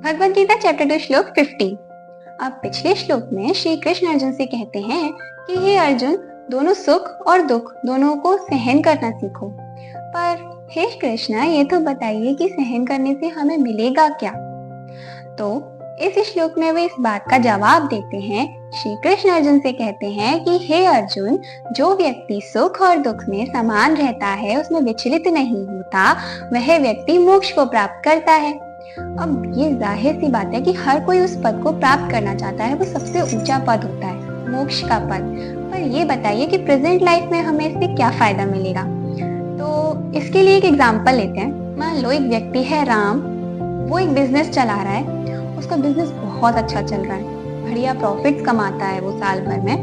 Bhagavad Gita chapter 2 श्लोक 15। अब पिछले श्लोक में श्री कृष्ण अर्जुन से कहते हैं कि हे अर्जुन, दोनों सुख और दुख दोनों को सहन करना सीखो। पर हे कृष्ण, ये तो बताइए कि सहन करने से हमें मिलेगा क्या? तो इस श्लोक में वे इस बात का जवाब देते हैं। श्री कृष्ण अर्जुन से कहते हैं कि हे अर्जुन, जो व्यक्ति सुख और दुख में समान रहता है, उसमें विचलित नहीं होता, वह व्यक्ति मोक्ष को प्राप्त करता है। अब ये जाहिर सी बात है कि हर कोई उस पद को प्राप्त करना चाहता है। वो सबसे ऊंचा पद होता है, मोक्ष का पद। पर ये बताइए कि प्रेजेंट लाइफ में हमें इससे क्या फायदा मिलेगा? तो इसके लिए एक एग्जांपल लेते हैं। मान लो एक व्यक्ति है राम, वो एक बिजनेस चला रहा है, उसका बिजनेस बहुत अच्छा चल रहा है, बढ़िया प्रॉफिट्स कमाता है वो साल भर में।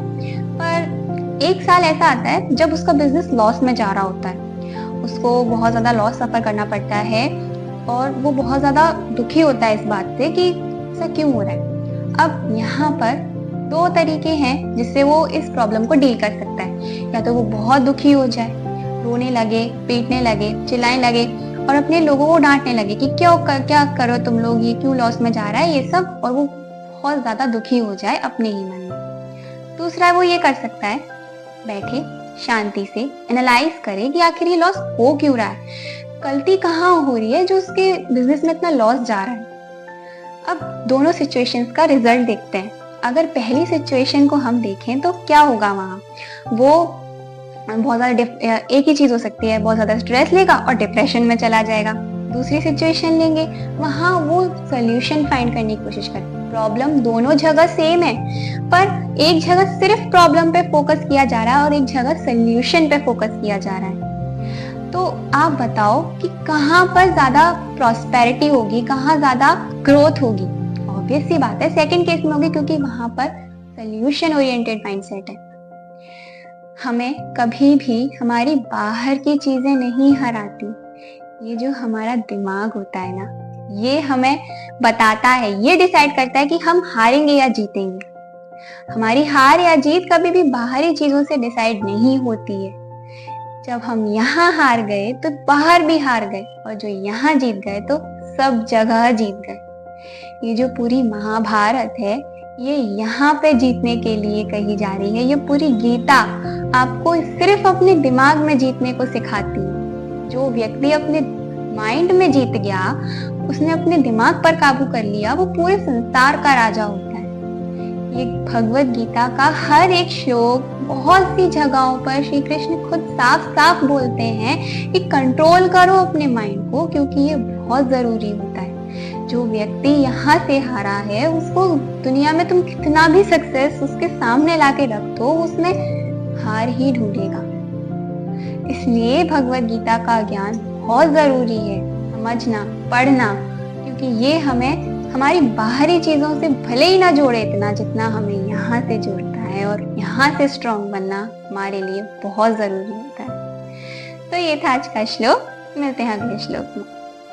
पर एक साल ऐसा आता है जब उसका बिजनेस लॉस में जा रहा होता है, उसको बहुत ज्यादा लॉस सफर करना पड़ता है और वो बहुत ज्यादा दुखी होता है इस बात से कि ऐसा क्यों हो रहा है। अब यहाँ पर दो तरीके हैं जिससे वो इस प्रॉब्लम को डील कर सकता है। या तो वो बहुत दुखी हो जाए, रोने लगे, पीटने लगे, चिल्लाने लगे और अपने लोगों को डांटने लगे कि क्या करो तुम लोग, ये क्यों लॉस में जा रहा है, ये सब, और वो बहुत ज्यादा दुखी हो जाए अपने ही मन में। दूसरा वो ये कर सकता है, बैठे शांति से एनालाइज करे कि आखिर ये लॉस हो क्यों रहा है, गलती कहाँ हो रही है जो उसके बिजनेस में इतना लॉस जा रहा है। अब दोनों सिचुएशंस का रिजल्ट देखते हैं। अगर पहली सिचुएशन को हम देखें तो क्या होगा, वहाँ वो बहुत ज्यादा एक ही चीज हो सकती है, बहुत ज्यादा स्ट्रेस लेगा और डिप्रेशन में चला जाएगा। दूसरी सिचुएशन लेंगे, वहाँ वो सोल्यूशन फाइंड करने की कोशिश करते हैं। प्रॉब्लम दोनों जगह सेम है, पर एक जगह सिर्फ प्रॉब्लम पे फोकस किया जा रहा है और एक जगह सोल्यूशन पे फोकस किया जा रहा है। तो आप बताओ कि कहाँ पर ज्यादा प्रॉस्पेरिटी होगी, कहाँ ज्यादा ग्रोथ होगी? ऑब्वियस सी बात है सेकंड केस में होगी, क्योंकि वहां पर सोल्यूशन ओरिएंटेड माइंडसेट है। हमें कभी भी हमारी बाहर की चीजें नहीं हराती, ये जो हमारा दिमाग होता है ना, ये हमें बताता है, ये डिसाइड करता है कि हम हारेंगे या जीतेंगे। हमारी हार या जीत कभी भी बाहरी चीजों से डिसाइड नहीं होती है। जब हम यहाँ हार गए तो बाहर भी हार गए, और जो यहाँ जीत गए तो सब जगह जीत गए। ये जो पूरी महाभारत है, ये यहाँ पे जीतने के लिए कही जा रही है। ये पूरी गीता आपको सिर्फ अपने दिमाग में जीतने को सिखाती है। जो व्यक्ति अपने माइंड में जीत गया, उसने अपने दिमाग पर काबू कर लिया, वो पूरे संसार का राजा होता है। ये भगवद गीता का हर एक श्लोक, बहुत सी जगहों पर श्री कृष्ण खुद साफ साफ बोलते हैं कि कंट्रोल करो अपने माइंड को, क्योंकि ये बहुत जरूरी होता है। जो व्यक्ति यहाँ से हारा है, उसको दुनिया में तुम कितना भी सक्सेस उसके सामने लाके रख दो, उसमें हार ही ढूंढेगा। इसलिए भगवद गीता का ज्ञान बहुत जरूरी है, समझना, पढ़ना, क्योंकि ये हमें हमारी बाहरी चीजों से भले ही ना जोड़े इतना जितना हमें यहाँ से जोड़ता है, और यहाँ से स्ट्रॉन्ग बनना हमारे लिए बहुत जरूरी होता है। तो ये था आज का श्लोक। मिलते हैं अगले श्लोक में।